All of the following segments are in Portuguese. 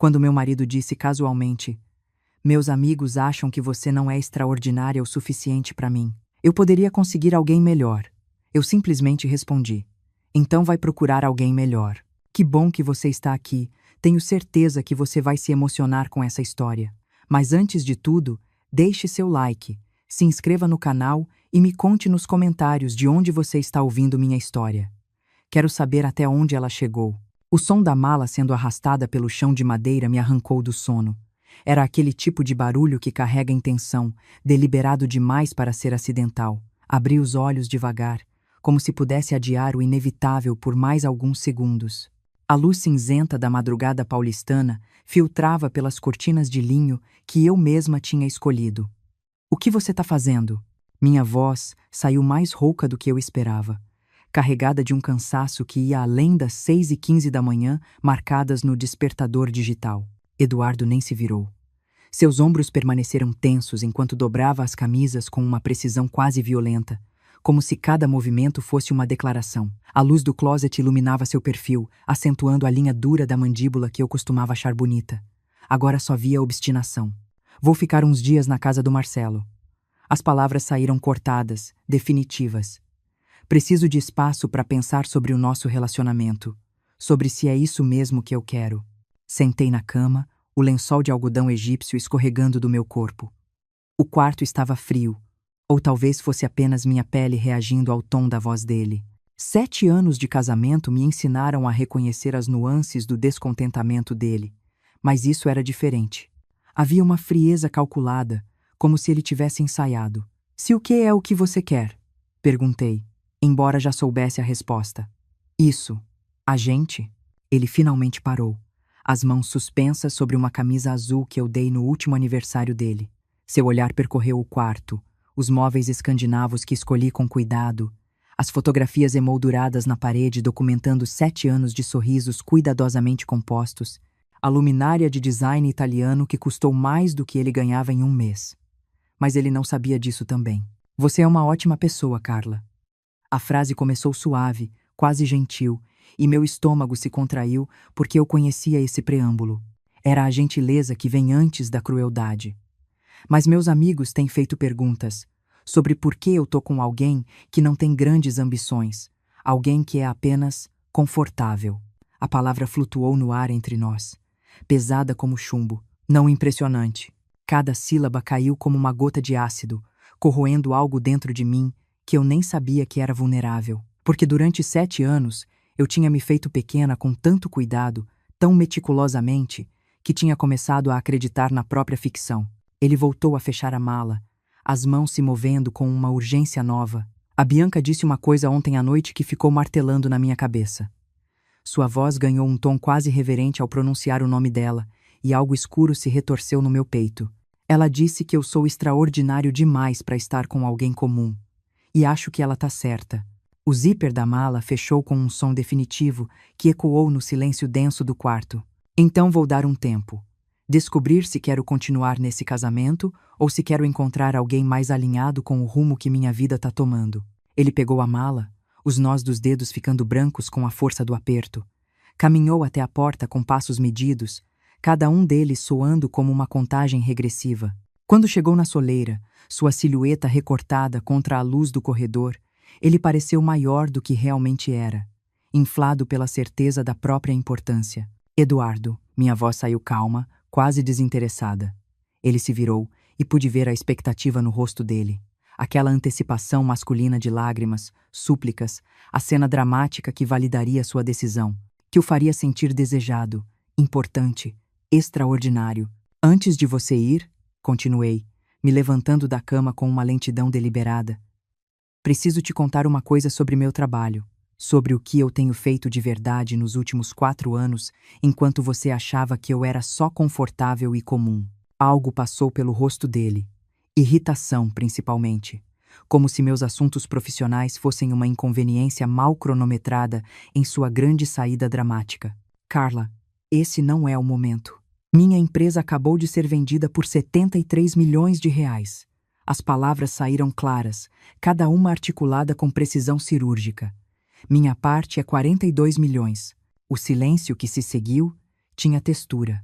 Quando meu marido disse casualmente: "Meus amigos acham que você não é extraordinária o suficiente para mim. Eu poderia conseguir alguém melhor." Eu simplesmente respondi: "Então vai procurar alguém melhor. Que bom que você está aqui. Tenho certeza que você vai se emocionar com essa história. Mas antes de tudo, deixe seu like, se inscreva no canal e me conte nos comentários de onde você está ouvindo minha história. Quero saber até onde ela chegou." O som da mala sendo arrastada pelo chão de madeira me arrancou do sono. Era aquele tipo de barulho que carrega intenção, deliberado demais para ser acidental. Abri os olhos devagar, como se pudesse adiar o inevitável por mais alguns segundos. A luz cinzenta da madrugada paulistana filtrava pelas cortinas de linho que eu mesma tinha escolhido. "O que você está fazendo?" Minha voz saiu mais rouca do que eu esperava, carregada de um cansaço que ia além das 6h15 da manhã marcadas no despertador digital. Eduardo nem se virou. Seus ombros permaneceram tensos enquanto dobrava as camisas com uma precisão quase violenta, como se cada movimento fosse uma declaração. A luz do closet iluminava seu perfil, acentuando a linha dura da mandíbula que eu costumava achar bonita. Agora só via obstinação. "Vou ficar uns dias na casa do Marcelo." As palavras saíram cortadas, definitivas. "Preciso de espaço para pensar sobre o nosso relacionamento, sobre se é isso mesmo que eu quero." Sentei na cama, o lençol de algodão egípcio escorregando do meu corpo. O quarto estava frio, ou talvez fosse apenas minha pele reagindo ao tom da voz dele. 7 anos de casamento me ensinaram a reconhecer as nuances do descontentamento dele, mas isso era diferente. Havia uma frieza calculada, como se ele tivesse ensaiado. "Se o que é o que você quer?" perguntei, embora já soubesse a resposta. "Isso. A gente?" Ele finalmente parou, as mãos suspensas sobre uma camisa azul que eu dei no último aniversário dele. Seu olhar percorreu o quarto, os móveis escandinavos que escolhi com cuidado, as fotografias emolduradas na parede documentando 7 anos de sorrisos cuidadosamente compostos, a luminária de design italiano que custou mais do que ele ganhava em um mês. Mas ele não sabia disso também. "Você é uma ótima pessoa, Carla." A frase começou suave, quase gentil, e meu estômago se contraiu porque eu conhecia esse preâmbulo. Era a gentileza que vem antes da crueldade. Mas meus amigos têm feito perguntas sobre por que eu tô com alguém que não tem grandes ambições, alguém que é apenas confortável. A palavra flutuou no ar entre nós, pesada como chumbo, não impressionante. Cada sílaba caiu como uma gota de ácido, corroendo algo dentro de mim que eu nem sabia que era vulnerável. Porque durante 7 anos eu tinha me feito pequena com tanto cuidado, tão meticulosamente, que tinha começado a acreditar na própria ficção. Ele voltou a fechar a mala, as mãos se movendo com uma urgência nova. A Bianca disse uma coisa ontem à noite que ficou martelando na minha cabeça. Sua voz ganhou um tom quase reverente ao pronunciar o nome dela, e algo escuro se retorceu no meu peito. Ela disse que eu sou extraordinário demais para estar com alguém comum. E acho que ela tá certa. O zíper da mala fechou com um som definitivo que ecoou no silêncio denso do quarto. "Então vou dar um tempo. Descobrir se quero continuar nesse casamento ou se quero encontrar alguém mais alinhado com o rumo que minha vida tá tomando." Ele pegou a mala, os nós dos dedos ficando brancos com a força do aperto. Caminhou até a porta com passos medidos, cada um deles soando como uma contagem regressiva. Quando chegou na soleira, sua silhueta recortada contra a luz do corredor, ele pareceu maior do que realmente era, inflado pela certeza da própria importância. "Eduardo." Minha voz saiu calma, quase desinteressada. Ele se virou e pude ver a expectativa no rosto dele. Aquela antecipação masculina de lágrimas, súplicas, a cena dramática que validaria sua decisão, que o faria sentir desejado, importante, extraordinário. "Antes de você ir," continuei, me levantando da cama com uma lentidão deliberada, "preciso te contar uma coisa sobre meu trabalho, sobre o que eu tenho feito de verdade nos últimos 4 anos, enquanto você achava que eu era só confortável e comum." Algo passou pelo rosto dele. Irritação, principalmente. Como se meus assuntos profissionais fossem uma inconveniência mal cronometrada em sua grande saída dramática. "Carla, esse não é o momento. Minha empresa acabou de ser vendida por 73 milhões de reais. As palavras saíram claras, cada uma articulada com precisão cirúrgica. Minha parte é 42 milhões. O silêncio que se seguiu tinha textura.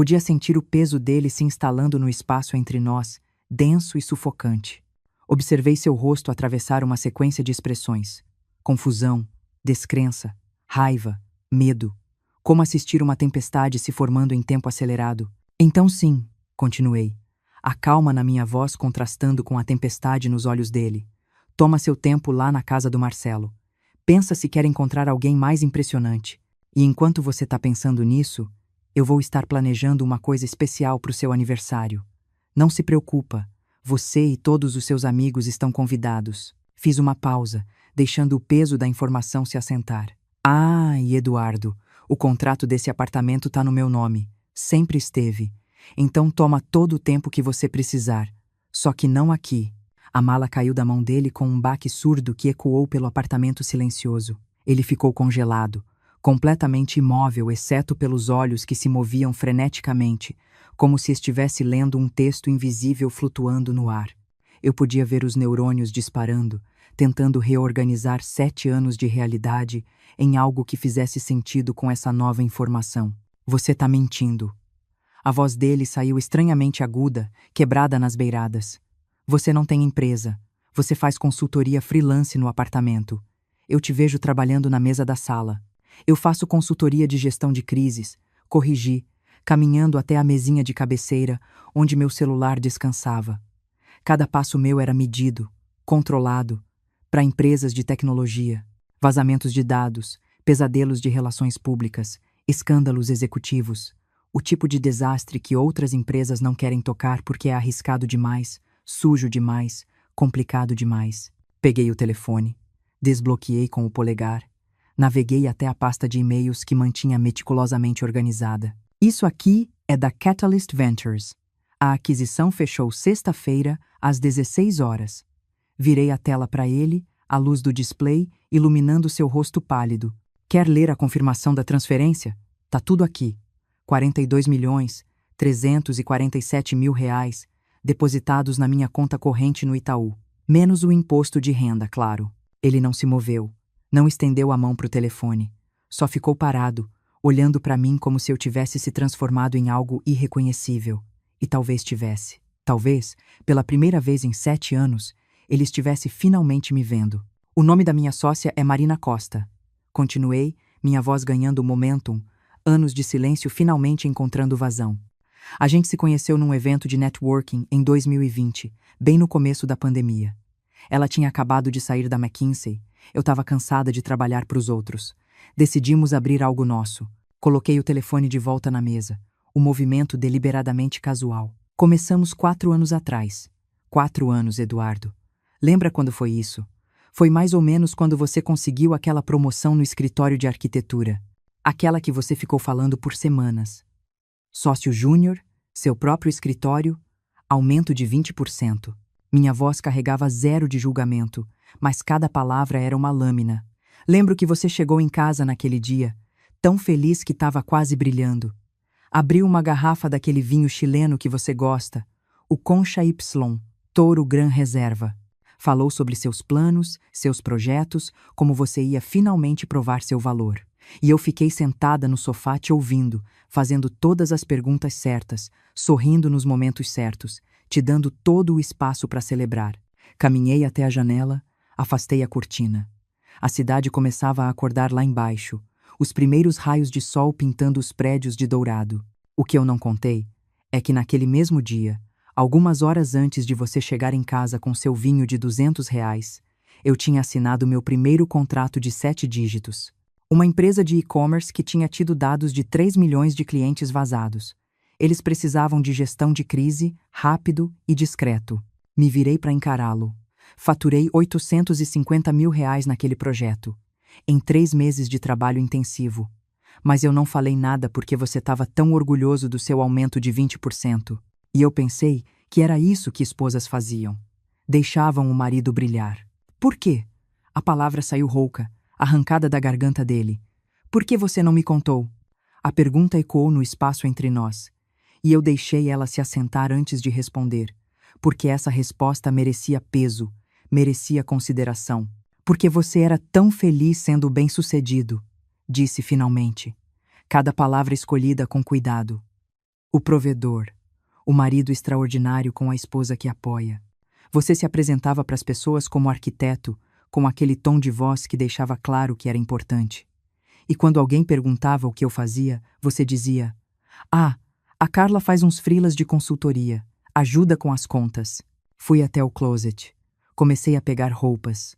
Podia sentir o peso dele se instalando no espaço entre nós, denso e sufocante. Observei seu rosto atravessar uma sequência de expressões: confusão, descrença, raiva, medo, como assistir uma tempestade se formando em tempo acelerado. Então sim, continuei, a calma na minha voz contrastando com a tempestade nos olhos dele. Toma seu tempo lá na casa do Marcelo. Pensa se quer encontrar alguém mais impressionante. E enquanto você está pensando nisso, eu vou estar planejando uma coisa especial para o seu aniversário. Não se preocupa, você e todos os seus amigos estão convidados. Fiz uma pausa, deixando o peso da informação se assentar. Ah, e Eduardo, o contrato desse apartamento está no meu nome. Sempre esteve. Então toma todo o tempo que você precisar. Só que não aqui. A mala caiu da mão dele com um baque surdo que ecoou pelo apartamento silencioso. Ele ficou congelado, completamente imóvel, exceto pelos olhos que se moviam freneticamente, como se estivesse lendo um texto invisível flutuando no ar. Eu podia ver os neurônios disparando, tentando reorganizar 7 anos de realidade em algo que fizesse sentido com essa nova informação. Você tá mentindo. A voz dele saiu estranhamente aguda, quebrada nas beiradas. Você não tem empresa. Você faz consultoria freelance no apartamento. Eu te vejo trabalhando na mesa da sala. Eu faço consultoria de gestão de crises, corrigi, caminhando até a mesinha de cabeceira, onde meu celular descansava. Cada passo meu era medido, controlado, para empresas de tecnologia, vazamentos de dados, pesadelos de relações públicas, escândalos executivos, o tipo de desastre que outras empresas não querem tocar porque é arriscado demais, sujo demais, complicado demais. Peguei o telefone, desbloqueei com o polegar, naveguei até a pasta de e-mails que mantinha meticulosamente organizada. Isso aqui é da Catalyst Ventures. A aquisição fechou sexta-feira, às 16 horas. Virei a tela para ele, a luz do display iluminando seu rosto pálido. Quer ler a confirmação da transferência? Tá tudo aqui. 42.347.000 reais, depositados na minha conta corrente no Itaú. Menos o imposto de renda, claro. Ele não se moveu. Não estendeu a mão para o telefone. Só ficou parado, olhando para mim como se eu tivesse se transformado em algo irreconhecível. E talvez tivesse. Talvez, pela primeira vez em 7 anos, ele estivesse finalmente me vendo. O nome da minha sócia é Marina Costa. Continuei, minha voz ganhando momentum, anos de silêncio finalmente encontrando vazão. A gente se conheceu num evento de networking em 2020, bem no começo da pandemia. Ela tinha acabado de sair da McKinsey. Eu estava cansada de trabalhar para os outros. Decidimos abrir algo nosso. Coloquei o telefone de volta na mesa. O movimento deliberadamente casual. Começamos 4 anos atrás. 4 anos, Eduardo. Lembra quando foi isso? Foi mais ou menos quando você conseguiu aquela promoção no escritório de arquitetura. Aquela que você ficou falando por semanas. Sócio júnior, seu próprio escritório, aumento de 20%. Minha voz carregava 0 de julgamento, mas cada palavra era uma lâmina. Lembro que você chegou em casa naquele dia, tão feliz que estava quase brilhando. Abriu uma garrafa daquele vinho chileno que você gosta, o Concha Y, Touro Gran Reserva. Falou sobre seus planos, seus projetos, como você ia finalmente provar seu valor. E eu fiquei sentada no sofá te ouvindo, fazendo todas as perguntas certas, sorrindo nos momentos certos, te dando todo o espaço para celebrar. Caminhei até a janela, afastei a cortina. A cidade começava a acordar lá embaixo, os primeiros raios de sol pintando os prédios de dourado. O que eu não contei é que naquele mesmo dia, algumas horas antes de você chegar em casa com seu vinho de R$ 200, eu tinha assinado meu primeiro contrato de 7 dígitos. Uma empresa de e-commerce que tinha tido dados de 3 milhões de clientes vazados. Eles precisavam de gestão de crise, rápido e discreto. Me virei para encará-lo. Faturei R$ 850.000 naquele projeto, em 3 meses de trabalho intensivo. Mas eu não falei nada porque você estava tão orgulhoso do seu aumento de 20%. E eu pensei que era isso que esposas faziam. Deixavam o marido brilhar. Por quê? A palavra saiu rouca, arrancada da garganta dele. Por que você não me contou? A pergunta ecoou no espaço entre nós. E eu deixei ela se assentar antes de responder, porque essa resposta merecia peso, merecia consideração. Porque você era tão feliz sendo bem-sucedido, disse finalmente. Cada palavra escolhida com cuidado. O provedor, o marido extraordinário com a esposa que apoia. Você se apresentava para as pessoas como arquiteto, com aquele tom de voz que deixava claro que era importante. E quando alguém perguntava o que eu fazia, você dizia: "Ah, a Carla faz uns freelas de consultoria, ajuda com as contas." Fui até o closet. Comecei a pegar roupas.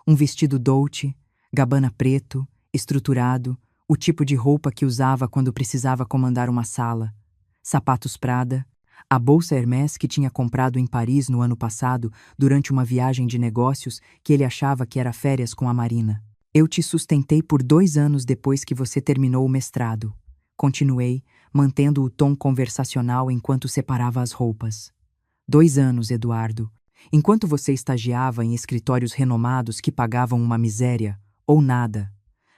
Um vestido Dolce, Gabbana preto, estruturado, o tipo de roupa que usava quando precisava comandar uma sala. Sapatos Prada, a bolsa Hermès que tinha comprado em Paris no ano passado durante uma viagem de negócios que ele achava que era férias com a Marina. Eu te sustentei por 2 anos depois que você terminou o mestrado. Continuei, mantendo o tom conversacional enquanto separava as roupas. 2 anos, Eduardo. Enquanto você estagiava em escritórios renomados que pagavam uma miséria, ou nada,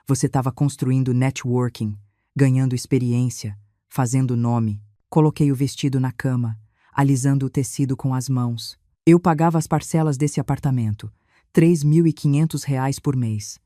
você estava construindo networking, ganhando experiência, fazendo nome. Coloquei o vestido na cama, alisando o tecido com as mãos. Eu pagava as parcelas desse apartamento, R$ 3.500 por mês.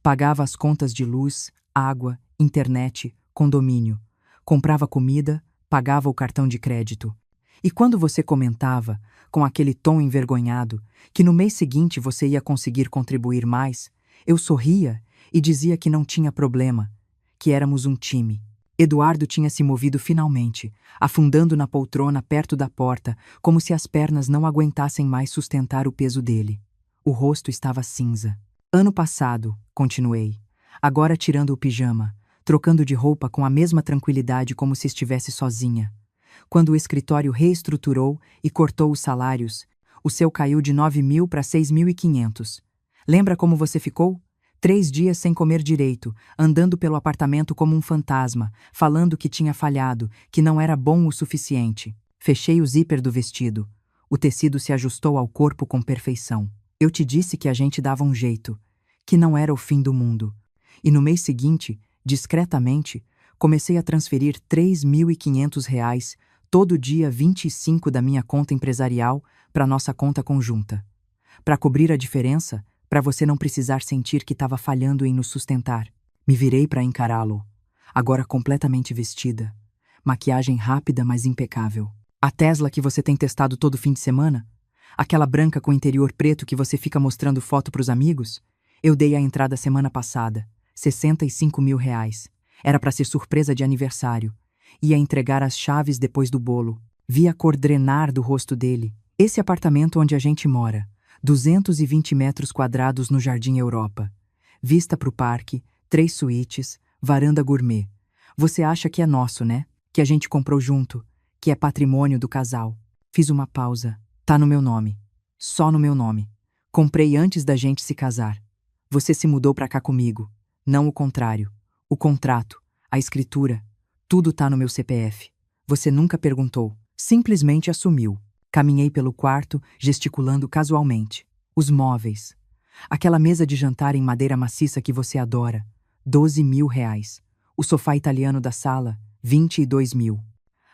Pagava as contas de luz, água, internet, condomínio. Comprava comida, pagava o cartão de crédito. E quando você comentava, com aquele tom envergonhado, que no mês seguinte você ia conseguir contribuir mais, eu sorria e dizia que não tinha problema, que éramos um time. Eduardo tinha se movido finalmente, afundando na poltrona perto da porta, como se as pernas não aguentassem mais sustentar o peso dele. O rosto estava cinza. Ano passado, continuei, agora tirando o pijama, trocando de roupa com a mesma tranquilidade como se estivesse sozinha. Quando o escritório reestruturou e cortou os salários, o seu caiu de 9.000 para 6.500. Lembra como você ficou? 3 dias sem comer direito, andando pelo apartamento como um fantasma, falando que tinha falhado, que não era bom o suficiente. Fechei o zíper do vestido. O tecido se ajustou ao corpo com perfeição. Eu te disse que a gente dava um jeito, que não era o fim do mundo. E no mês seguinte, discretamente, comecei a transferir R$ 3.500 todo dia 25 da minha conta empresarial para nossa conta conjunta. Para cobrir a diferença, para você não precisar sentir que estava falhando em nos sustentar. Me virei para encará-lo, agora completamente vestida. Maquiagem rápida, mas impecável. A Tesla que você tem testado todo fim de semana? Aquela branca com interior preto que você fica mostrando foto para os amigos? Eu dei a entrada semana passada, R$ 65.000. Era para ser surpresa de aniversário. Ia entregar as chaves depois do bolo. Vi a cor drenar do rosto dele. Esse apartamento onde a gente mora. 220 metros quadrados no Jardim Europa. Vista para o parque, 3 suítes, varanda gourmet. Você acha que é nosso, né? Que a gente comprou junto, que é patrimônio do casal. Fiz uma pausa. Tá no meu nome. Só no meu nome. Comprei antes da gente se casar. Você se mudou para cá comigo. Não o contrário. O contrato, a escritura, tudo tá no meu CPF. Você nunca perguntou. Simplesmente assumiu. Caminhei pelo quarto, gesticulando casualmente. Os móveis. Aquela mesa de jantar em madeira maciça que você adora. R$ 12.000. O sofá italiano da sala. 22.000.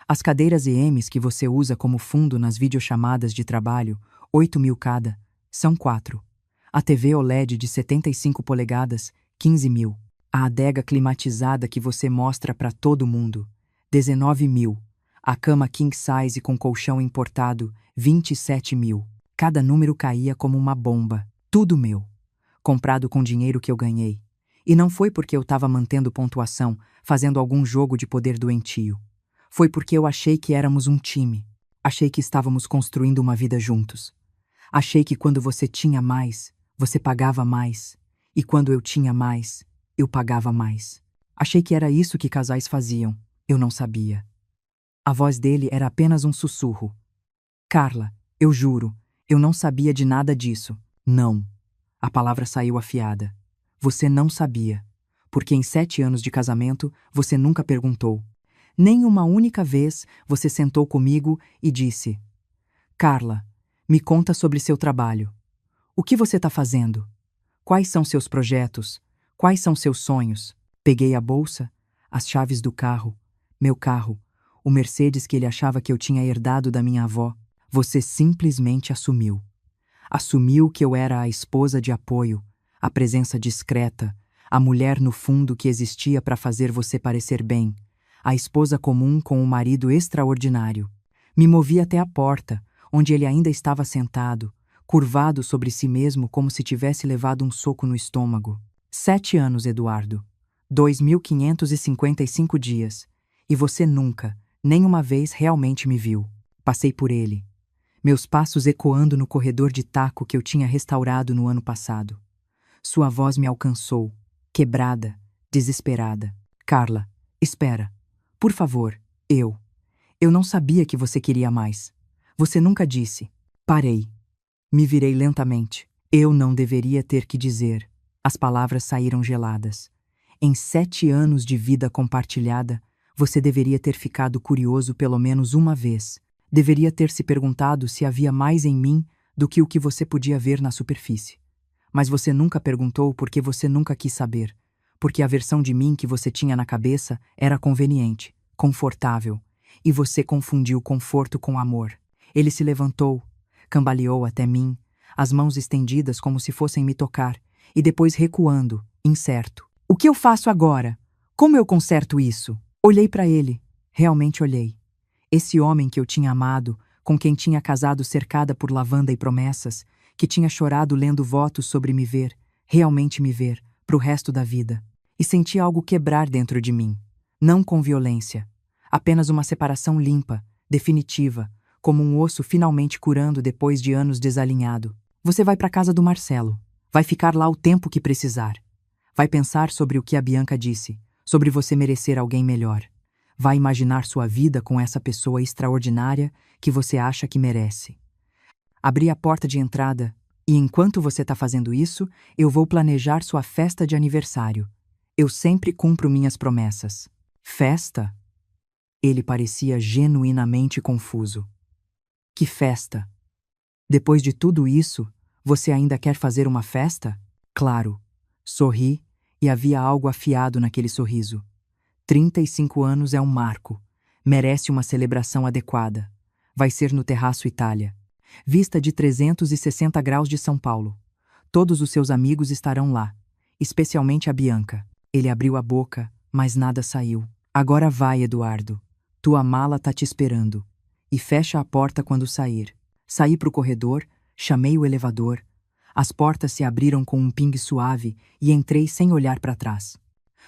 As cadeiras EMs que você usa como fundo nas videochamadas de trabalho. 8.000 cada. São 4. A TV OLED de 75 polegadas. 15.000. A adega climatizada que você mostra para todo mundo. 19.000. A cama king size com colchão importado, 27.000. Cada número caía como uma bomba. Tudo meu. Comprado com dinheiro que eu ganhei. E não foi porque eu estava mantendo pontuação, fazendo algum jogo de poder doentio. Foi porque eu achei que éramos um time. Achei que estávamos construindo uma vida juntos. Achei que quando você tinha mais, você pagava mais. E quando eu tinha mais, eu pagava mais. Achei que era isso que casais faziam. Eu não sabia. A voz dele era apenas um sussurro. Carla, eu juro, eu não sabia de nada disso. Não. A palavra saiu afiada. Você não sabia. Porque em 7 anos de casamento, você nunca perguntou. Nem uma única vez você sentou comigo e disse: Carla, me conta sobre seu trabalho. O que você está fazendo? Quais são seus projetos? Quais são seus sonhos? Peguei a bolsa, as chaves do carro, meu carro, o Mercedes que ele achava que eu tinha herdado da minha avó. Você simplesmente assumiu. Assumiu que eu era a esposa de apoio, a presença discreta, a mulher no fundo que existia para fazer você parecer bem, a esposa comum com o marido extraordinário. Me movi até a porta, onde ele ainda estava sentado, curvado sobre si mesmo como se tivesse levado um soco no estômago. 7 anos, Eduardo. 2.555 dias. E você nunca, nem uma vez realmente me viu. Passei por ele. Meus passos ecoando no corredor de taco que eu tinha restaurado no ano passado. Sua voz me alcançou, quebrada, desesperada. Carla, espera. Por favor, Eu não sabia que você queria mais. Você nunca disse. Parei. Me virei lentamente. Eu não deveria ter que dizer. As palavras saíram geladas. Em 7 anos de vida compartilhada, você deveria ter ficado curioso pelo menos uma vez. Deveria ter se perguntado se havia mais em mim do que o que você podia ver na superfície. Mas você nunca perguntou porque você nunca quis saber. Porque a versão de mim que você tinha na cabeça era conveniente, confortável. E você confundiu conforto com amor. Ele se levantou, cambaleou até mim, as mãos estendidas como se fossem me tocar, e depois recuando, incerto. O que eu faço agora? Como eu conserto isso? Olhei para ele. Realmente olhei. Esse homem que eu tinha amado, com quem tinha casado cercada por lavanda e promessas, que tinha chorado lendo votos sobre me ver, realmente me ver, pro resto da vida. E senti algo quebrar dentro de mim. Não com violência. Apenas uma separação limpa, definitiva, como um osso finalmente curando depois de anos desalinhado. Você vai para casa do Marcelo. Vai ficar lá o tempo que precisar. Vai pensar sobre o que a Bianca disse, sobre você merecer alguém melhor. Vai imaginar sua vida com essa pessoa extraordinária que você acha que merece. Abri a porta de entrada e, enquanto você está fazendo isso, eu vou planejar sua festa de aniversário. Eu sempre cumpro minhas promessas. Festa? Ele parecia genuinamente confuso. Que festa? Depois de tudo isso, você ainda quer fazer uma festa? Claro. Sorri, e havia algo afiado naquele sorriso. 35 anos é um marco. Merece uma celebração adequada. Vai ser no Terraço Itália. Vista de 360 graus de São Paulo. Todos os seus amigos estarão lá, especialmente a Bianca. Ele abriu a boca, mas nada saiu. Agora vai, Eduardo. Tua mala tá te esperando. E fecha a porta quando sair. Saí pro corredor, chamei o elevador. As portas se abriram com um ping suave e entrei sem olhar para trás.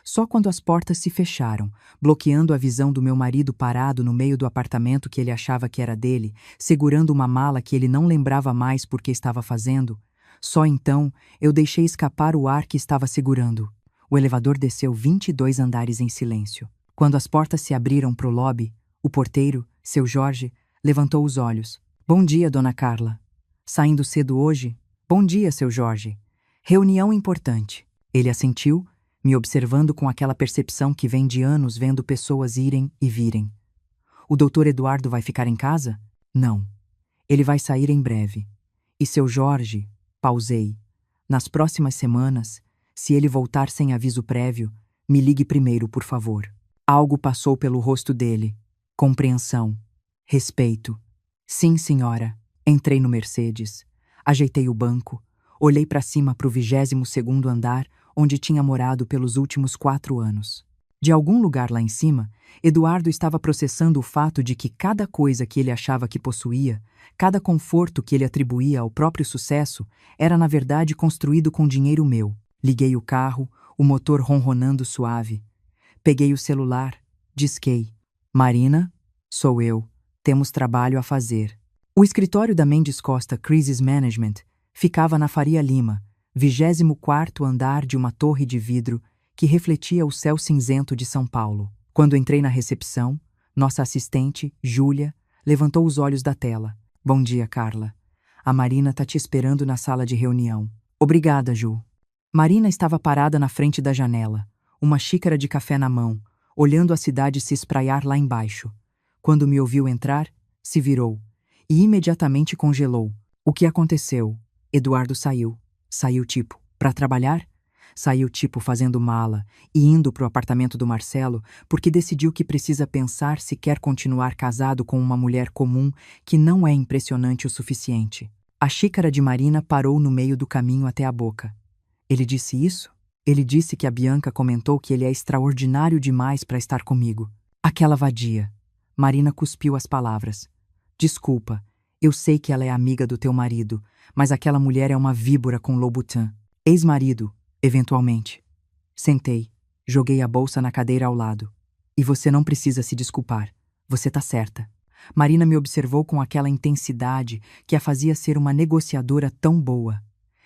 Só quando as portas se fecharam, bloqueando a visão do meu marido parado no meio do apartamento que ele achava que era dele, segurando uma mala que ele não lembrava mais porque estava fazendo, só então eu deixei escapar o ar que estava segurando. O elevador desceu 22 andares em silêncio. Quando as portas se abriram pro lobby, o porteiro, seu Jorge, levantou os olhos. Bom dia, dona Carla. Saindo cedo hoje? Bom dia, seu Jorge. Reunião importante. Ele assentiu, me observando com aquela percepção que vem de anos vendo pessoas irem e virem. O doutor Eduardo vai ficar em casa? Não. Ele vai sair em breve. E seu Jorge, pausei. Nas próximas semanas, se ele voltar sem aviso prévio, me ligue primeiro, por favor. Algo passou pelo rosto dele. Compreensão. Respeito. Sim, senhora. Entrei no Mercedes. Ajeitei o banco. Olhei para cima pro 22º andar, onde tinha morado pelos últimos 4 anos. De algum lugar lá em cima, Eduardo estava processando o fato de que cada coisa que ele achava que possuía, cada conforto que ele atribuía ao próprio sucesso, era na verdade construído com dinheiro meu. Liguei o carro, o motor ronronando suave. Peguei o celular, disquei. Marina, sou eu. Temos trabalho a fazer. O escritório da Mendes Costa Crisis Management ficava na Faria Lima, 24º andar de uma torre de vidro que refletia o céu cinzento de São Paulo. Quando entrei na recepção, nossa assistente, Júlia, levantou os olhos da tela. Bom dia, Carla. A Marina tá te esperando na sala de reunião. Obrigada, Ju. Marina estava parada na frente da janela, uma xícara de café na mão, olhando a cidade se espraiar lá embaixo. Quando me ouviu entrar, se virou e imediatamente congelou. O que aconteceu? Eduardo saiu. Saiu tipo, para trabalhar? Saiu tipo fazendo mala e indo pro apartamento do Marcelo porque decidiu que precisa pensar se quer continuar casado com uma mulher comum que não é impressionante o suficiente. A xícara de Marina parou no meio do caminho até a boca. Ele disse isso? Ele disse que a Bianca comentou que ele é extraordinário demais para estar comigo. Aquela vadia. Marina cuspiu as palavras. Desculpa, eu sei que ela é amiga do teu marido, mas aquela mulher é uma víbora com Louboutin. Ex-marido, eventualmente. Sentei, joguei a bolsa na cadeira ao lado. E você não precisa se desculpar. Você tá certa. Marina me observou com aquela intensidade que a fazia ser uma negociadora tão boa.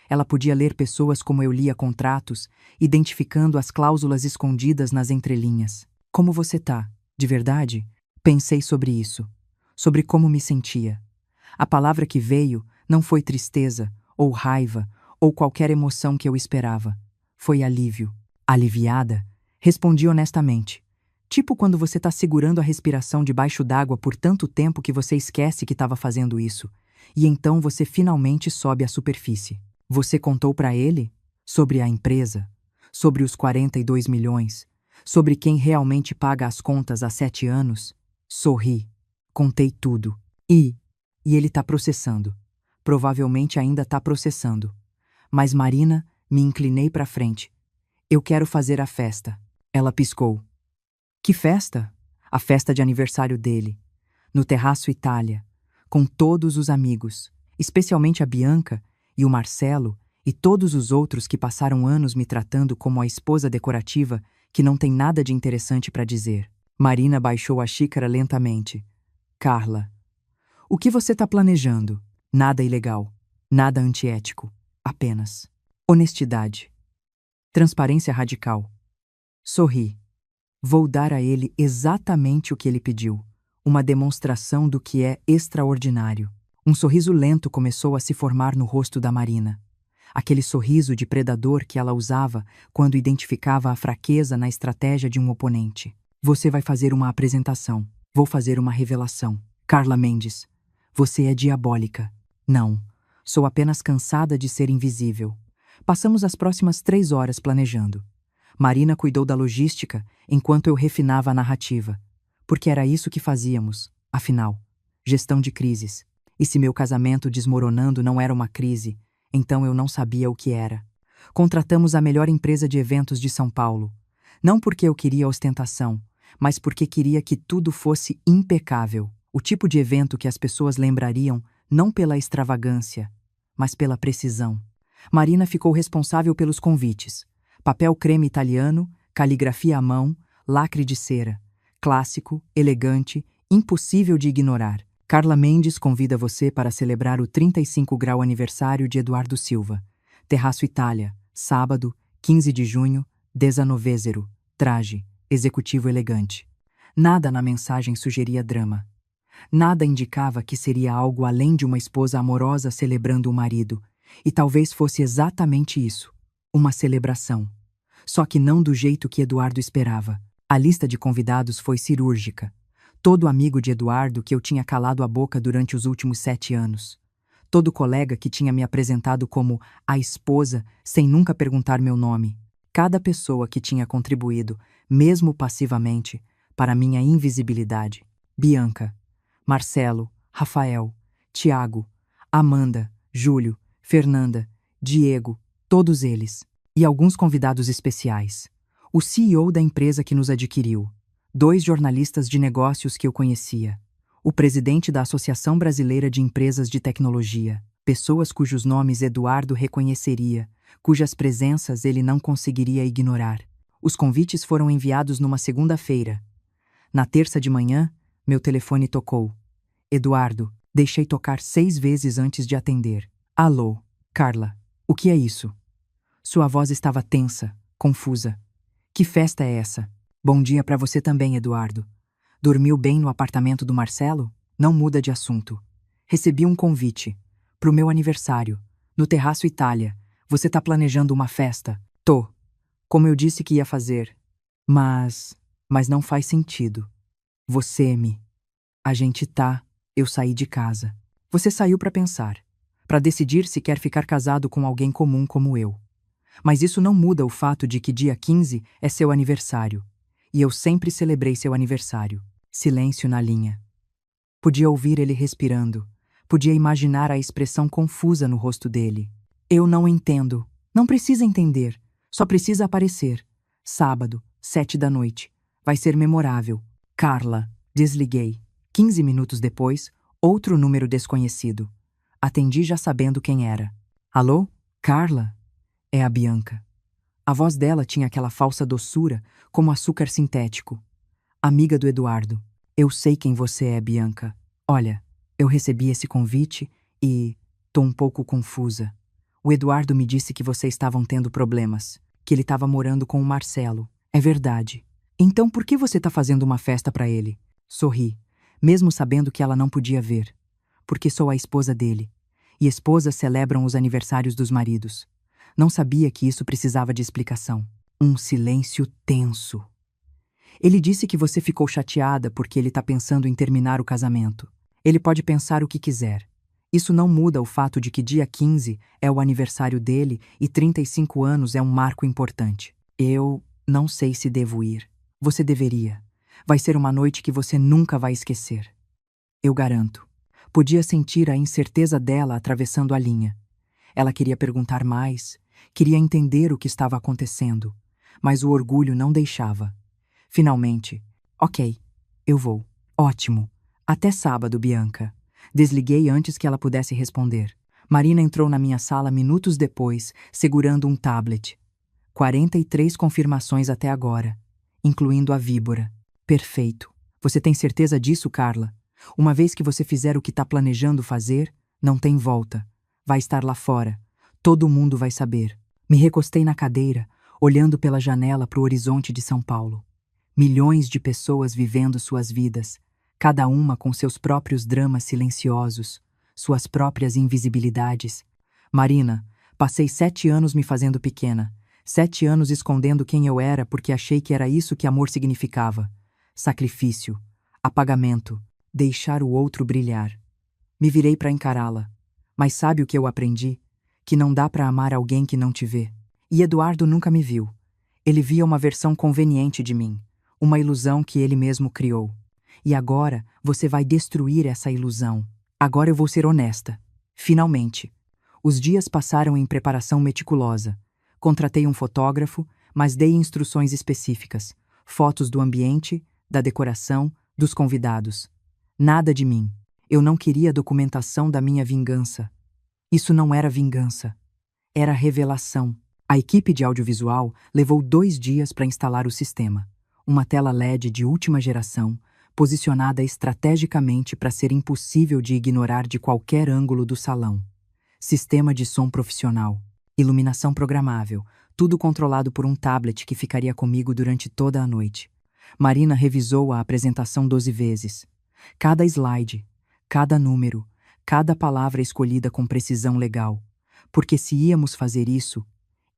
Ela podia ler pessoas como eu lia contratos, identificando as cláusulas escondidas nas entrelinhas. Como você tá? De verdade? Pensei sobre isso. Sobre como me sentia. A palavra que veio não foi tristeza, ou raiva, ou qualquer emoção que eu esperava. Foi alívio. Aliviada? Respondi honestamente. Tipo quando você tá segurando a respiração debaixo d'água por tanto tempo que você esquece que estava fazendo isso, e então você finalmente sobe à superfície. Você contou para ele? Sobre a empresa? Sobre os 42 milhões? Sobre quem realmente paga as contas há 7 anos? Sorri. Contei tudo. E ele tá processando. Provavelmente ainda tá processando. Mas Marina, me inclinei para frente. Eu quero fazer a festa. Ela piscou. Que festa? A festa de aniversário dele. No Terraço Itália. Com todos os amigos. Especialmente a Bianca e o Marcelo e todos os outros que passaram anos me tratando como a esposa decorativa que não tem nada de interessante para dizer. Marina baixou a xícara lentamente. Carla, o que você tá planejando? Nada ilegal. Nada antiético. Apenas honestidade. Transparência radical. Sorri. Vou dar a ele exatamente o que ele pediu. Uma demonstração do que é extraordinário. Um sorriso lento começou a se formar no rosto da Marina. Aquele sorriso de predador que ela usava quando identificava a fraqueza na estratégia de um oponente. Você vai fazer uma apresentação. Vou fazer uma revelação. Carla Mendes, você é diabólica. Não, sou apenas cansada de ser invisível. Passamos as próximas 3 horas planejando. Marina cuidou da logística enquanto eu refinava a narrativa. Porque era isso que fazíamos, afinal. Gestão de crises. E se meu casamento desmoronando não era uma crise, então eu não sabia o que era. Contratamos a melhor empresa de eventos de São Paulo. Não porque eu queria ostentação, mas porque queria que tudo fosse impecável. O tipo de evento que as pessoas lembrariam não pela extravagância, mas pela precisão. Marina ficou responsável pelos convites. Papel creme italiano, caligrafia à mão, lacre de cera. Clássico, elegante, impossível de ignorar. Carla Mendes convida você para celebrar o 35º aniversário de Eduardo Silva. Terraço Itália, sábado, 15 de junho, 19h. Traje, executivo elegante. Nada na mensagem sugeria drama. Nada indicava que seria algo além de uma esposa amorosa celebrando o marido. E talvez fosse exatamente isso. Uma celebração. Só que não do jeito que Eduardo esperava. A lista de convidados foi cirúrgica. Todo amigo de Eduardo que eu tinha calado a boca durante os últimos 7 anos. Todo colega que tinha me apresentado como a esposa sem nunca perguntar meu nome. Cada pessoa que tinha contribuído, mesmo passivamente, para minha invisibilidade. Bianca, Marcelo, Rafael, Tiago, Amanda, Júlio, Fernanda, Diego, todos eles. E alguns convidados especiais. O CEO da empresa que nos adquiriu. 2 jornalistas de negócios que eu conhecia. O presidente da Associação Brasileira de Empresas de Tecnologia. Pessoas cujos nomes Eduardo reconheceria, cujas presenças ele não conseguiria ignorar. Os convites foram enviados numa segunda-feira. Na terça de manhã, meu telefone tocou. Eduardo, deixei tocar 6 vezes antes de atender. Alô, Carla, o que é isso? Sua voz estava tensa, confusa. Que festa é essa? Bom dia para você também, Eduardo. Dormiu bem no apartamento do Marcelo? Não muda de assunto. Recebi um convite. Pro meu aniversário. No Terraço Itália. Você tá planejando uma festa? Tô. Como eu disse que ia fazer. Mas não faz sentido. Você me... A gente tá... Eu saí de casa. Você saiu para pensar. Para decidir se quer ficar casado com alguém comum como eu. Mas isso não muda o fato de que dia 15 é seu aniversário. E eu sempre celebrei seu aniversário. Silêncio na linha. Podia ouvir ele respirando. Podia imaginar a expressão confusa no rosto dele. Eu não entendo. Não precisa entender. Só precisa aparecer. Sábado, 7 da noite. Vai ser memorável. Carla. Desliguei. 15 minutos depois, outro número desconhecido. Atendi já sabendo quem era. Alô? Carla? É a Bianca. A voz dela tinha aquela falsa doçura, como açúcar sintético. Amiga do Eduardo. Eu sei quem você é, Bianca. Olha, eu recebi esse convite e tô um pouco confusa. O Eduardo me disse que vocês estavam tendo problemas, que ele estava morando com o Marcelo. É verdade. Então por que você tá fazendo uma festa para ele? Sorri, mesmo sabendo que ela não podia ver. Porque sou a esposa dele. E esposas celebram os aniversários dos maridos. Não sabia que isso precisava de explicação. Um silêncio tenso. Ele disse que você ficou chateada porque ele tá pensando em terminar o casamento. Ele pode pensar o que quiser. Isso não muda o fato de que dia 15 é o aniversário dele e 35 anos é um marco importante. Eu não sei se devo ir. Você deveria. Vai ser uma noite que você nunca vai esquecer. Eu garanto. Podia sentir a incerteza dela atravessando a linha. Ela queria perguntar mais, queria entender o que estava acontecendo, mas o orgulho não deixava. Finalmente, ok, eu vou. Ótimo. Até sábado, Bianca. Desliguei antes que ela pudesse responder. Marina entrou na minha sala minutos depois, segurando um tablet. 43 confirmações até agora, incluindo a víbora. Perfeito. Você tem certeza disso, Carla? Uma vez que você fizer o que está planejando fazer, não tem volta. Vai estar lá fora. Todo mundo vai saber. Me recostei na cadeira, olhando pela janela para o horizonte de São Paulo. Milhões de pessoas vivendo suas vidas, cada uma com seus próprios dramas silenciosos, suas próprias invisibilidades. Marina, passei 7 anos me fazendo pequena, 7 anos escondendo quem eu era porque achei que era isso que amor significava. Sacrifício, apagamento, deixar o outro brilhar. Me virei para encará-la. Mas sabe o que eu aprendi? Que não dá para amar alguém que não te vê. E Eduardo nunca me viu. Ele via uma versão conveniente de mim, uma ilusão que ele mesmo criou. E agora você vai destruir essa ilusão. Agora eu vou ser honesta. Finalmente. Os dias passaram em preparação meticulosa. Contratei um fotógrafo, mas dei instruções específicas. Fotos do ambiente, da decoração, dos convidados. Nada de mim. Eu não queria documentação da minha vingança. Isso não era vingança. Era revelação. A equipe de audiovisual levou 2 dias para instalar o sistema. Uma tela LED de última geração, posicionada estrategicamente para ser impossível de ignorar de qualquer ângulo do salão. Sistema de som profissional. Iluminação programável. Tudo controlado por um tablet que ficaria comigo durante toda a noite. Marina revisou a apresentação 12 vezes. Cada slide, cada número, cada palavra escolhida com precisão legal. Porque se íamos fazer isso,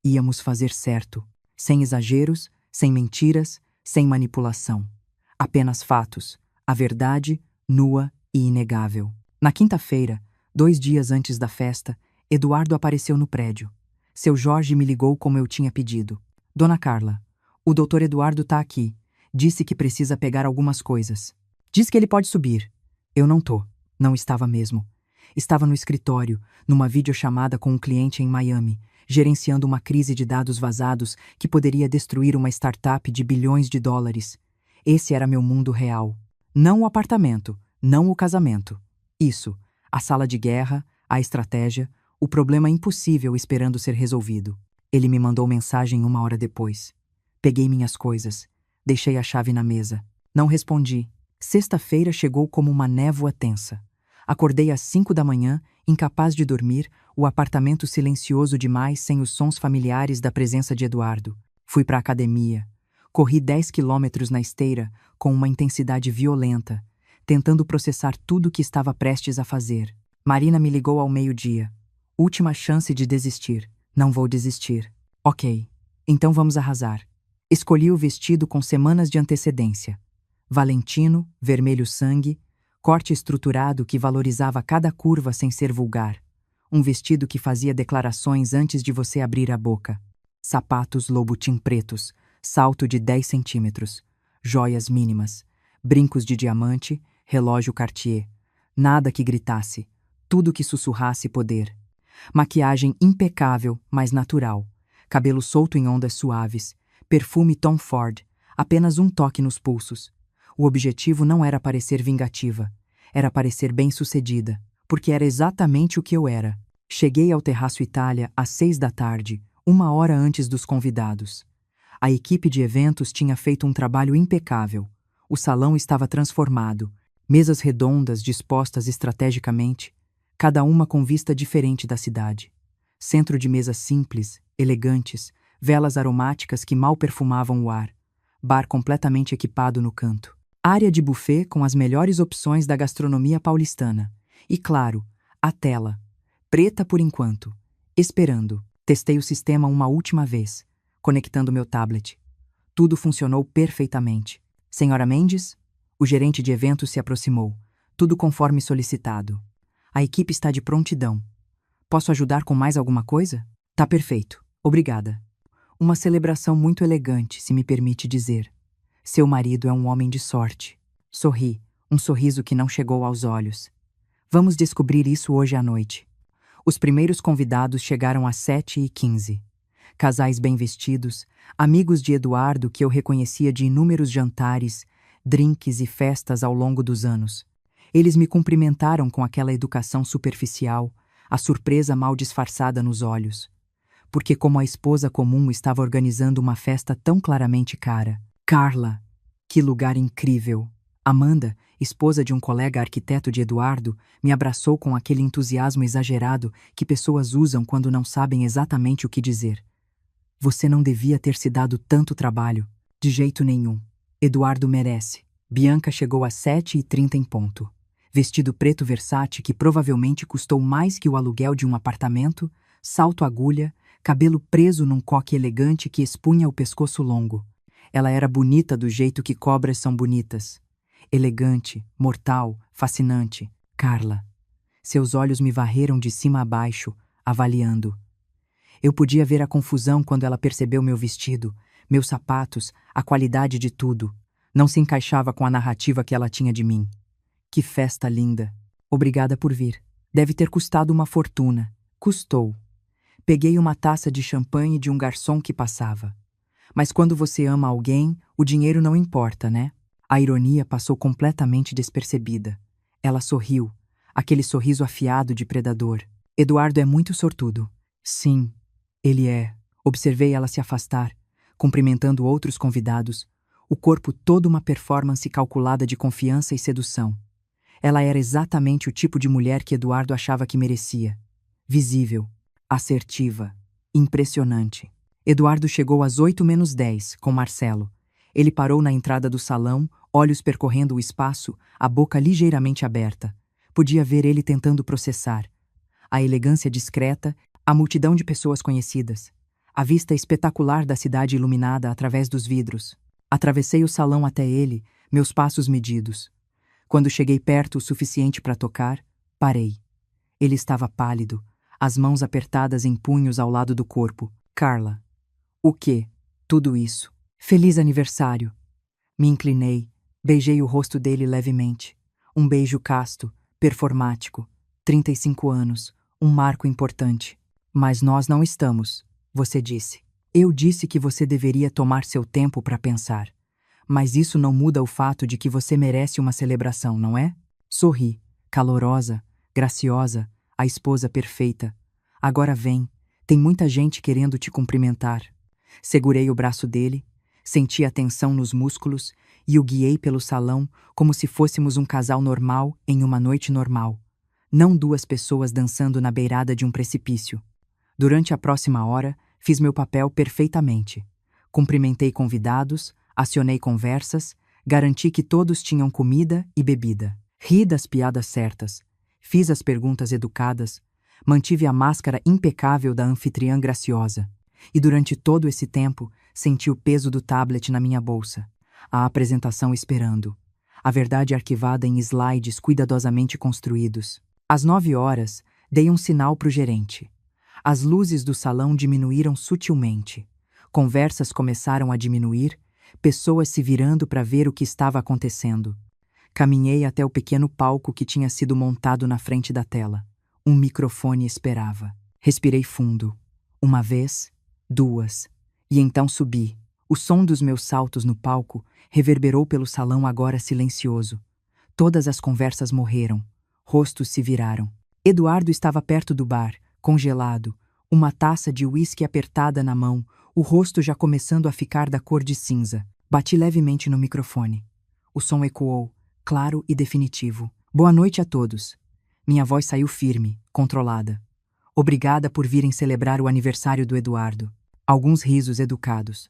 íamos fazer certo. Sem exageros, sem mentiras, sem manipulação. Apenas fatos. A verdade, nua e inegável. Na quinta-feira, 2 dias antes da festa, Eduardo apareceu no prédio. Seu Jorge me ligou como eu tinha pedido. Dona Carla, o doutor Eduardo tá aqui. Disse que precisa pegar algumas coisas. Diz que ele pode subir. Eu não tô. Não estava mesmo. Estava no escritório, numa videochamada com um cliente em Miami, gerenciando uma crise de dados vazados que poderia destruir uma startup de bilhões de dólares. Esse era meu mundo real. Não o apartamento, não o casamento. Isso, a sala de guerra, a estratégia, o problema impossível esperando ser resolvido. Ele me mandou mensagem 1 hora depois. Peguei minhas coisas. Deixei a chave na mesa. Não respondi. Sexta-feira chegou como uma névoa tensa. Acordei às 5 da manhã, incapaz de dormir, o apartamento silencioso demais sem os sons familiares da presença de Eduardo. Fui para a academia. Corri 10 quilômetros na esteira, com uma intensidade violenta, tentando processar tudo o que estava prestes a fazer. Marina me ligou ao meio-dia. Última chance de desistir. Não vou desistir. Ok. Então vamos arrasar. Escolhi o vestido com semanas de antecedência. Valentino, vermelho sangue, corte estruturado que valorizava cada curva sem ser vulgar. Um vestido que fazia declarações antes de você abrir a boca. Sapatos Louboutin pretos, salto de 10 centímetros, joias mínimas, brincos de diamante, relógio Cartier. Nada que gritasse, tudo que sussurrasse poder. Maquiagem impecável, mas natural. Cabelo solto em ondas suaves. Perfume Tom Ford, apenas um toque nos pulsos. O objetivo não era parecer vingativa, era parecer bem-sucedida, porque era exatamente o que eu era. Cheguei ao Terraço Itália às 6 da tarde, 1 hora antes dos convidados. A equipe de eventos tinha feito um trabalho impecável. O salão estava transformado, mesas redondas dispostas estrategicamente, cada uma com vista diferente da cidade. Centro de mesas simples, elegantes, velas aromáticas que mal perfumavam o ar, bar completamente equipado no canto. Área de buffet com as melhores opções da gastronomia paulistana. E claro, a tela, preta por enquanto, esperando. Testei o sistema uma última vez, conectando meu tablet. Tudo funcionou perfeitamente. Senhora Mendes? O gerente de eventos se aproximou, tudo conforme solicitado. A equipe está de prontidão. Posso ajudar com mais alguma coisa? Tá perfeito. Obrigada. Uma celebração muito elegante, se me permite dizer. Seu marido é um homem de sorte. Sorri, um sorriso que não chegou aos olhos. Vamos descobrir isso hoje à noite. Os primeiros convidados chegaram às 7h15. Casais bem vestidos, amigos de Eduardo que eu reconhecia de inúmeros jantares, drinks e festas ao longo dos anos. Eles me cumprimentaram com aquela educação superficial, a surpresa mal disfarçada nos olhos. Porque como a esposa comum estava organizando uma festa tão claramente cara. Carla, que lugar incrível! Amanda, esposa de um colega arquiteto de Eduardo, me abraçou com aquele entusiasmo exagerado que pessoas usam quando não sabem exatamente o que dizer. Você não devia ter se dado tanto trabalho. De jeito nenhum. Eduardo merece. Bianca chegou às 7h30 em ponto. Vestido preto Versace que provavelmente custou mais que o aluguel de um apartamento, salto agulha, cabelo preso num coque elegante que expunha o pescoço longo. Ela era bonita do jeito que cobras são bonitas. Elegante, mortal, fascinante. Carla. Seus olhos me varreram de cima a baixo, avaliando. Eu podia ver a confusão quando ela percebeu meu vestido, meus sapatos, a qualidade de tudo. Não se encaixava com a narrativa que ela tinha de mim. Que festa linda. Obrigada por vir. Deve ter custado uma fortuna. Custou. Peguei uma taça de champanhe de um garçom que passava. Mas quando você ama alguém, o dinheiro não importa, né? A ironia passou completamente despercebida. Ela sorriu, aquele sorriso afiado de predador. Eduardo é muito sortudo. Sim, ele é. Observei ela se afastar, cumprimentando outros convidados, o corpo todo uma performance calculada de confiança e sedução. Ela era exatamente o tipo de mulher que Eduardo achava que merecia. Visível, assertiva, impressionante. Eduardo chegou às 8h menos 10, com Marcelo. Ele parou na entrada do salão, olhos percorrendo o espaço, a boca ligeiramente aberta. Podia ver ele tentando processar. A elegância discreta, a multidão de pessoas conhecidas. A vista espetacular da cidade iluminada através dos vidros. Atravessei o salão até ele, meus passos medidos. Quando cheguei perto o suficiente para tocar, parei. Ele estava pálido, as mãos apertadas em punhos ao lado do corpo. Carla. O quê? Tudo isso. Feliz aniversário. Me inclinei, beijei o rosto dele levemente. Um beijo casto, performático. 35 anos, um marco importante. Mas nós não estamos, você disse. Eu disse que você deveria tomar seu tempo para pensar. Mas isso não muda o fato de que você merece uma celebração, não é? Sorri, calorosa, graciosa, a esposa perfeita. Agora vem, tem muita gente querendo te cumprimentar. Segurei o braço dele, senti a tensão nos músculos e o guiei pelo salão como se fôssemos um casal normal em uma noite normal. Não duas pessoas dançando na beirada de um precipício. Durante a próxima hora, fiz meu papel perfeitamente. Cumprimentei convidados, acionei conversas, garanti que todos tinham comida e bebida. Ri das piadas certas, fiz as perguntas educadas, mantive a máscara impecável da anfitriã graciosa. E durante todo esse tempo, senti o peso do tablet na minha bolsa. A apresentação esperando. A verdade arquivada em slides cuidadosamente construídos. Às 9 horas, dei um sinal para o gerente. As luzes do salão diminuíram sutilmente. Conversas começaram a diminuir, pessoas se virando para ver o que estava acontecendo. Caminhei até o pequeno palco que tinha sido montado na frente da tela. Um microfone esperava. Respirei fundo. Uma vez, duas. E então subi. O som dos meus saltos no palco reverberou pelo salão agora silencioso. Todas as conversas morreram. Rostos se viraram. Eduardo estava perto do bar, congelado, uma taça de uísque apertada na mão, o rosto já começando a ficar da cor de cinza. Bati levemente no microfone. O som ecoou, claro e definitivo. Boa noite a todos. Minha voz saiu firme, controlada. Obrigada por virem celebrar o aniversário do Eduardo. Alguns risos educados.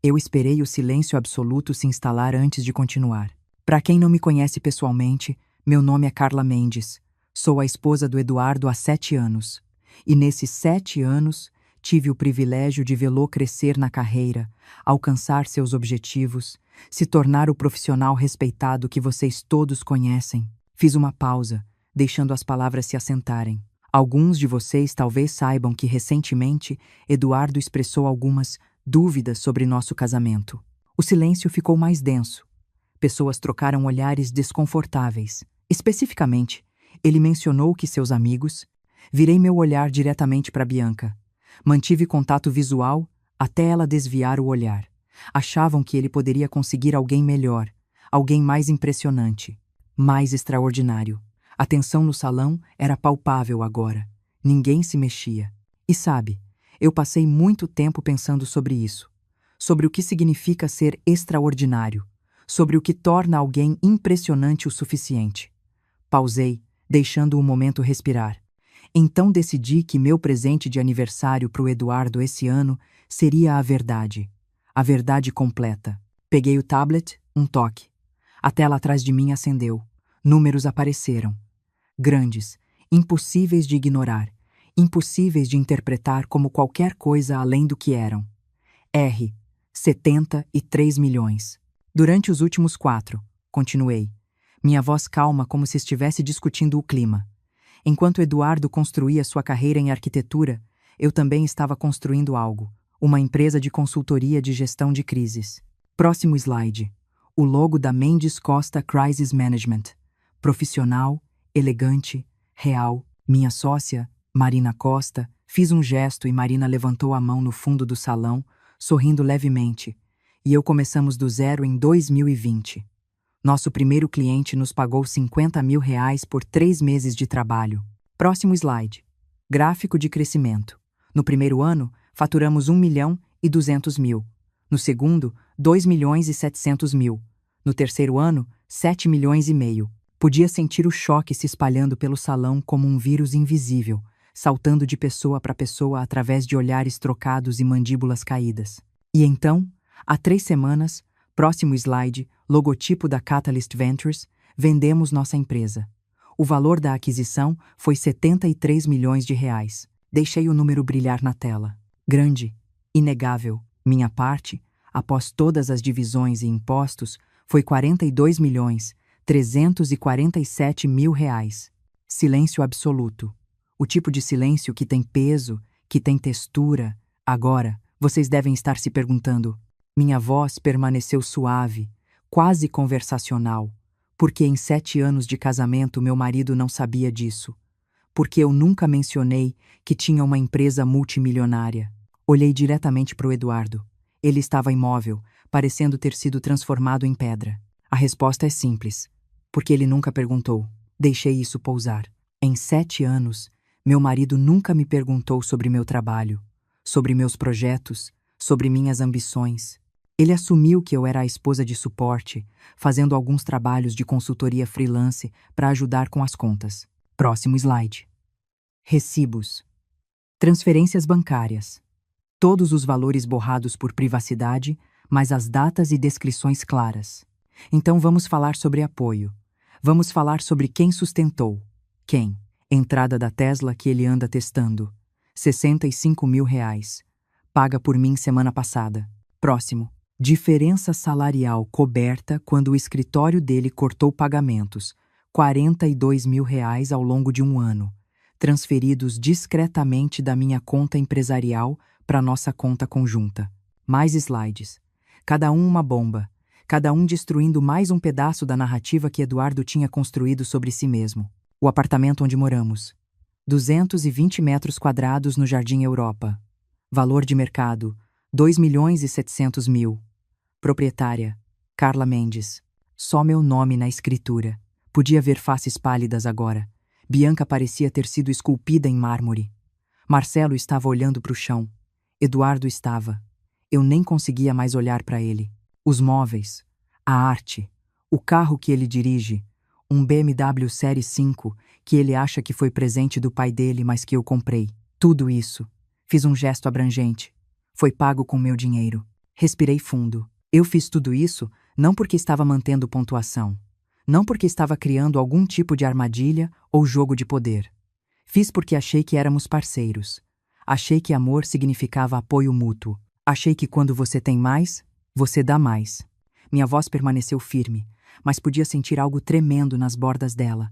Eu esperei o silêncio absoluto se instalar antes de continuar. Para quem não me conhece pessoalmente, meu nome é Carla Mendes. Sou a esposa do Eduardo há 7 anos. E nesses 7 anos, tive o privilégio de vê-lo crescer na carreira, alcançar seus objetivos, se tornar o profissional respeitado que vocês todos conhecem. Fiz uma pausa, deixando as palavras se assentarem. Alguns de vocês talvez saibam que recentemente Eduardo expressou algumas dúvidas sobre nosso casamento. O silêncio ficou mais denso. Pessoas trocaram olhares desconfortáveis. Especificamente, ele mencionou que seus amigos... Virei meu olhar diretamente para Bianca. Mantive contato visual até ela desviar o olhar. Achavam que ele poderia conseguir alguém melhor, alguém mais impressionante, mais extraordinário. A tensão no salão era palpável agora. Ninguém se mexia. E sabe, eu passei muito tempo pensando sobre isso. Sobre o que significa ser extraordinário. Sobre o que torna alguém impressionante o suficiente. Pausei, deixando o momento respirar. Então decidi que meu presente de aniversário para o Eduardo esse ano seria a verdade completa. Peguei o tablet, um toque. A tela atrás de mim acendeu. Números apareceram. Grandes, impossíveis de ignorar, impossíveis de interpretar como qualquer coisa além do que eram. 73 milhões. Durante os últimos 4, continuei. Minha voz calma como se estivesse discutindo o clima. Enquanto Eduardo construía sua carreira em arquitetura, eu também estava construindo algo, uma empresa de consultoria de gestão de crises. Próximo slide. O logo da Mendes Costa Crisis Management. Profissional, elegante, real. Minha sócia, Marina Costa, fiz um gesto e Marina levantou a mão no fundo do salão, sorrindo levemente. E eu começamos do zero em 2020. Nosso primeiro cliente nos pagou R$50 mil por 3 meses de trabalho. Próximo slide. Gráfico de crescimento. No primeiro ano, faturamos 1.200.000. No segundo, 2.700.000. No terceiro ano, 7 milhões e meio. Podia sentir o choque se espalhando pelo salão como um vírus invisível, saltando de pessoa para pessoa através de olhares trocados e mandíbulas caídas. E então, há 3 semanas, próximo slide, logotipo da Catalyst Ventures, vendemos nossa empresa. O valor da aquisição foi R$73 milhões. Deixei o número brilhar na tela. Grande, inegável. Minha parte, após todas as divisões e impostos, foi R$42.347.000. Silêncio absoluto. O tipo de silêncio que tem peso, que tem textura. Agora, vocês devem estar se perguntando. Minha voz permaneceu suave, quase conversacional, porque em 7 anos de casamento meu marido não sabia disso. Porque eu nunca mencionei que tinha uma empresa multimilionária. Olhei diretamente para o Eduardo. Ele estava imóvel, parecendo ter sido transformado em pedra. A resposta é simples, porque ele nunca perguntou. Deixei isso pousar. Em 7 anos, meu marido nunca me perguntou sobre meu trabalho, sobre meus projetos, sobre minhas ambições. Ele assumiu que eu era a esposa de suporte, fazendo alguns trabalhos de consultoria freelance para ajudar com as contas. Próximo slide. Recibos. Transferências bancárias. Todos os valores borrados por privacidade, mas as datas e descrições claras. Então vamos falar sobre apoio. Vamos falar sobre quem sustentou. Quem? Entrada da Tesla que ele anda testando. R$65 mil. Paga por mim semana passada. Próximo. Diferença salarial coberta quando o escritório dele cortou pagamentos, R$42 mil ao longo de um ano, transferidos discretamente da minha conta empresarial para nossa conta conjunta. Mais slides. Cada um uma bomba, cada um destruindo mais um pedaço da narrativa que Eduardo tinha construído sobre si mesmo. O apartamento onde moramos. 220 metros quadrados no Jardim Europa. Valor de mercado. 2.700.000. Proprietária: Carla Mendes. Só meu nome na escritura. Podia ver faces pálidas agora. Bianca parecia ter sido esculpida em mármore. Marcelo estava olhando para o chão. Eduardo estava. Eu nem conseguia mais olhar para ele. Os móveis, a arte, o carro que ele dirige, um BMW Série 5 que ele acha que foi presente do pai dele, mas que eu comprei. Tudo isso. Fiz um gesto abrangente. Foi pago com meu dinheiro. Respirei fundo. Eu fiz tudo isso não porque estava mantendo pontuação. Não porque estava criando algum tipo de armadilha ou jogo de poder. Fiz porque achei que éramos parceiros. Achei que amor significava apoio mútuo. Achei que quando você tem mais, você dá mais. Minha voz permaneceu firme, mas podia sentir algo tremendo nas bordas dela.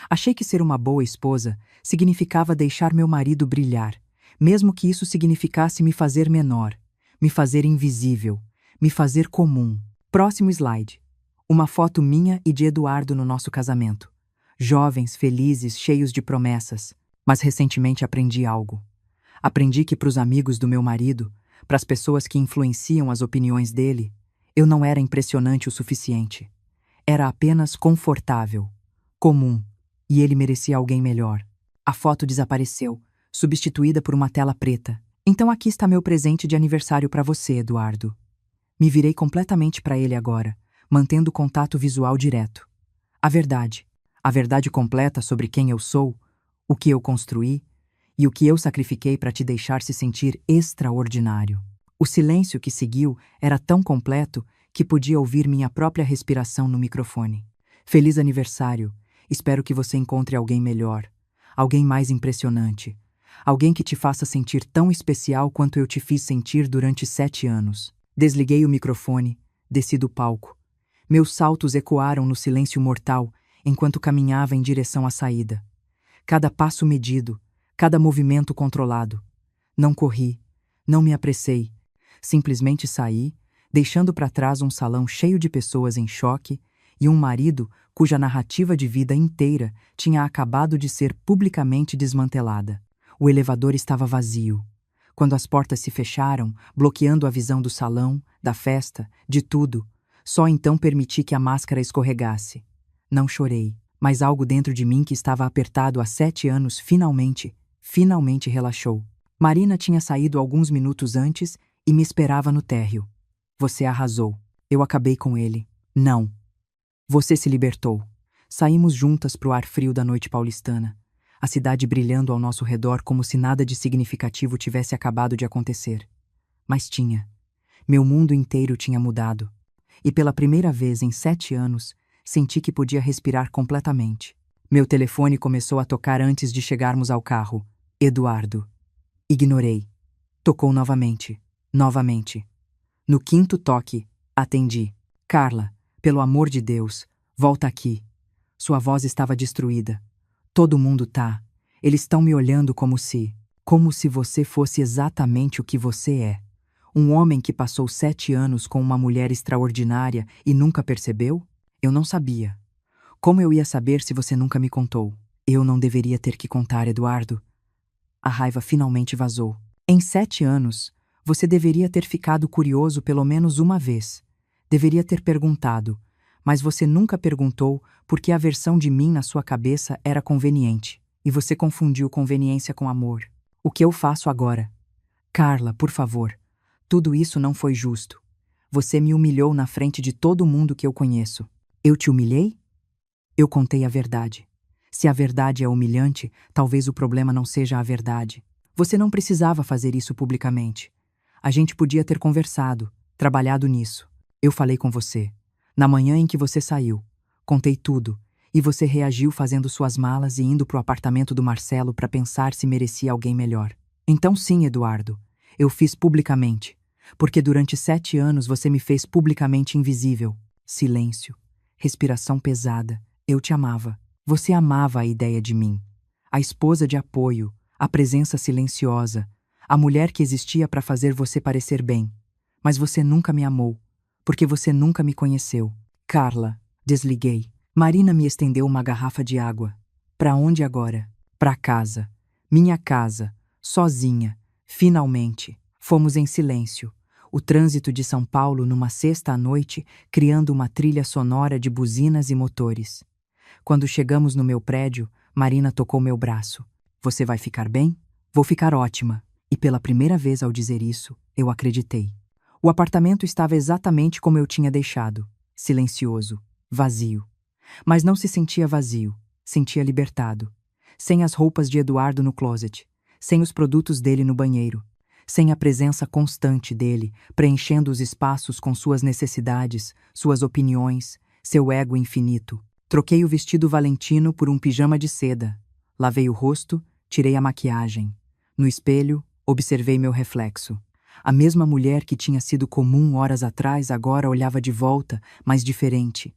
Achei que ser uma boa esposa significava deixar meu marido brilhar, mesmo que isso significasse me fazer menor, me fazer invisível, me fazer comum. Próximo slide. Uma foto minha e de Eduardo no nosso casamento. Jovens, felizes, cheios de promessas. Mas recentemente aprendi algo. Aprendi que para os amigos do meu marido, para as pessoas que influenciam as opiniões dele, eu não era impressionante o suficiente. Era apenas confortável, comum, e ele merecia alguém melhor. A foto desapareceu, substituída por uma tela preta. Então aqui está meu presente de aniversário para você, Eduardo. Me virei completamente para ele agora, mantendo contato visual direto. A verdade completa sobre quem eu sou, o que eu construí e o que eu sacrifiquei para te deixar se sentir extraordinário. O silêncio que seguiu era tão completo que podia ouvir minha própria respiração no microfone. Feliz aniversário. Espero que você encontre alguém melhor, alguém mais impressionante, alguém que te faça sentir tão especial quanto eu te fiz sentir durante 7 anos. Desliguei o microfone, desci do palco. Meus saltos ecoaram no silêncio mortal enquanto caminhava em direção à saída. Cada passo medido, cada movimento controlado. Não corri, não me apressei. Simplesmente saí, deixando para trás um salão cheio de pessoas em choque e um marido cuja narrativa de vida inteira tinha acabado de ser publicamente desmantelada. O elevador estava vazio. Quando as portas se fecharam, bloqueando a visão do salão, da festa, de tudo, só então permiti que a máscara escorregasse. Não chorei, mas algo dentro de mim que estava apertado há 7 anos finalmente relaxou. Marina tinha saído alguns minutos antes e me esperava no térreo. Você arrasou. Eu acabei com ele. Não. Você se libertou. Saímos juntas pro ar frio da noite paulistana, a cidade brilhando ao nosso redor como se nada de significativo tivesse acabado de acontecer. Mas tinha. Meu mundo inteiro tinha mudado. E pela primeira vez em 7 anos, senti que podia respirar completamente. Meu telefone começou a tocar antes de chegarmos ao carro. Eduardo. Ignorei. Tocou novamente. No 5º toque, atendi. Carla, pelo amor de Deus, volta aqui. Sua voz estava destruída. Todo mundo tá. Eles estão me olhando como se você fosse exatamente o que você é. Um homem que passou 7 anos com uma mulher extraordinária e nunca percebeu? Eu não sabia. Como eu ia saber se você nunca me contou? Eu não deveria ter que contar, Eduardo. A raiva finalmente vazou. Em 7 anos, você deveria ter ficado curioso pelo menos uma vez. Deveria ter perguntado, mas você nunca perguntou porque a versão de mim na sua cabeça era conveniente, e você confundiu conveniência com amor. O que eu faço agora? Carla, por favor. Tudo isso não foi justo. Você me humilhou na frente de todo mundo que eu conheço. Eu te humilhei? Eu contei a verdade. Se a verdade é humilhante, talvez o problema não seja a verdade. Você não precisava fazer isso publicamente. A gente podia ter conversado, trabalhado nisso. Eu falei com você. Na manhã em que você saiu. Contei tudo. E você reagiu fazendo suas malas e indo pro apartamento do Marcelo para pensar se merecia alguém melhor. Então sim, Eduardo. Eu fiz publicamente. Porque durante 7 anos você me fez publicamente invisível. Silêncio. Respiração pesada. Eu te amava. Você amava a ideia de mim. A esposa de apoio. A presença silenciosa. A mulher que existia para fazer você parecer bem. Mas você nunca me amou. Porque você nunca me conheceu. Carla. Desliguei. Marina me estendeu uma garrafa de água. Pra onde agora? Pra casa. Minha casa. Sozinha. Finalmente. Fomos em silêncio. O trânsito de São Paulo numa sexta à noite, criando uma trilha sonora de buzinas e motores. Quando chegamos no meu prédio, Marina tocou meu braço. Você vai ficar bem? Vou ficar ótima. E pela primeira vez ao dizer isso, eu acreditei. O apartamento estava exatamente como eu tinha deixado. Silencioso, vazio. Mas não se sentia vazio, sentia libertado. Sem as roupas de Eduardo no closet, sem os produtos dele no banheiro, sem a presença constante dele, preenchendo os espaços com suas necessidades, suas opiniões, seu ego infinito. Troquei o vestido valentino por um pijama de seda. Lavei o rosto, tirei a maquiagem. No espelho, observei meu reflexo. A mesma mulher que tinha sido comum horas atrás agora olhava de volta, mas diferente,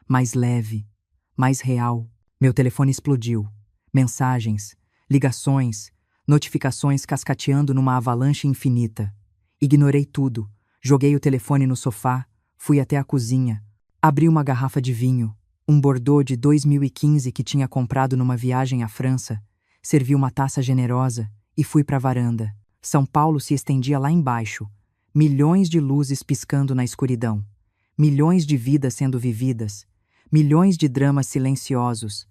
mais leve, mais real. Meu telefone explodiu. Mensagens, ligações, notificações cascateando numa avalanche infinita. Ignorei tudo, joguei o telefone no sofá, fui até a cozinha, abri uma garrafa de vinho, um Bordeaux de 2015 que tinha comprado numa viagem à França, servi uma taça generosa e fui para a varanda. São Paulo se estendia lá embaixo, milhões de luzes piscando na escuridão, milhões de vidas sendo vividas, milhões de dramas silenciosos.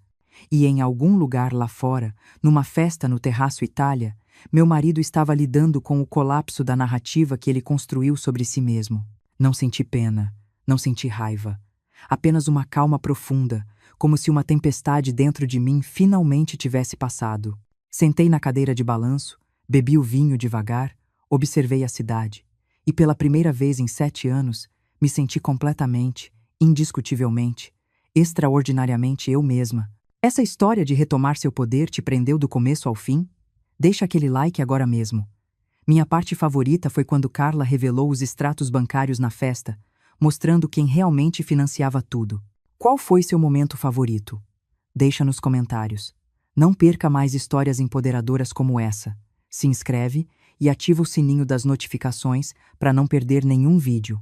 E em algum lugar lá fora, numa festa no Terraço Itália, meu marido estava lidando com o colapso da narrativa que ele construiu sobre si mesmo. Não senti pena, não senti raiva. Apenas uma calma profunda, como se uma tempestade dentro de mim finalmente tivesse passado. Sentei na cadeira de balanço, bebi o vinho devagar, observei a cidade. E pela primeira vez em 7 anos, me senti completamente, indiscutivelmente, extraordinariamente eu mesma. Essa história de retomar seu poder te prendeu do começo ao fim? Deixa aquele like agora mesmo. Minha parte favorita foi quando Carla revelou os extratos bancários na festa, mostrando quem realmente financiava tudo. Qual foi seu momento favorito? Deixa nos comentários. Não perca mais histórias empoderadoras como essa. Se inscreve e ativa o sininho das notificações para não perder nenhum vídeo.